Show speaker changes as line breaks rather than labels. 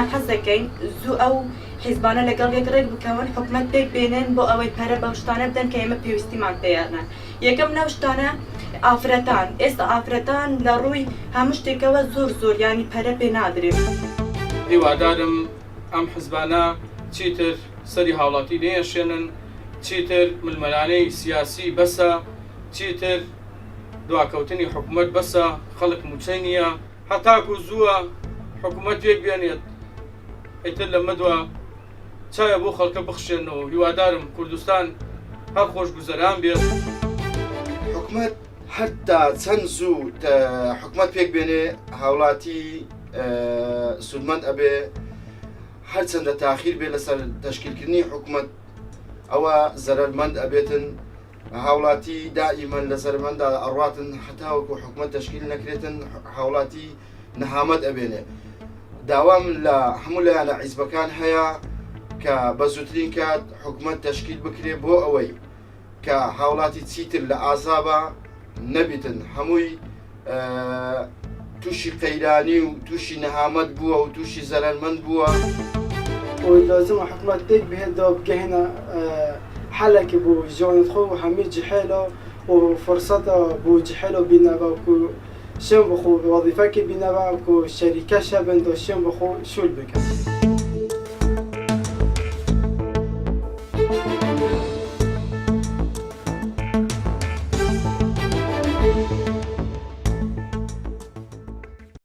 یان حەزەکەین زوو ئەو حیزبانە لەگەڵ یەکڕێک بکەون حکومەت پێک بێنن بۆ ئەوەی پەرە بەو شتانە بدەن کە ئێمە پێویستیمان پێیانە. یەکەم ناو شتانە ئافرەتان. ئێستا ئافرەتان لە ڕووی هەموو شتێکەوە زۆر ینی پەرە پێ نادرێت.
هیوادارم ئەم حیزبانە چیتر سەری هاوڵاتی نێشێنن، چیتر ململانەی سیاسی بەسە، چیتر دواکەوتنی حکومەت بەسە، خەڵک موچەی نییە، هەتاکو زووە حکومەت پێک بێنێت ئیتر لە مەدووە چایە بۆ خەڵکە بخشێنەوە. هیوادارم کوردستان هەر خۆشگوزەران بێت.
حکومەت هەتا چەند زوو حکومەت پێک بێنێ هاوڵاتی سودمەند ئەبێ، هەرچەندە تاخیر بێ لەسەر تەشکیلکردنی حکومەت ئەوە زەرمەند ئەبێتن. هاوڵاتی دائیمەن لە زەرمەندا ئەڕاتن هەتاوەکو حکومەت تەشکیل نەکرێتن، هاوڵاتی نەهامەت ئەبێنێ. داوام لە هەموو لایەنە حیزبەکان هەیە کە بە زووترین کات حکومەت تەشکیل بکرێ بۆ ئەوەی کە هاوڵاتی چیتر لە ئازابە نەبیتن، هەمووی تووشی قەیرانی و تووشی نەهامەت بووە و تووشی زەرمەند بووە.
ولازم حكومة تيك بهذا بجهنا حلقة بو جوانت خو وحميد جحيلة وفرصة بو جحيلة بينا بكو شن بخو وظيفة بينا بكو شركة شبن دو شن بخو شو البكا.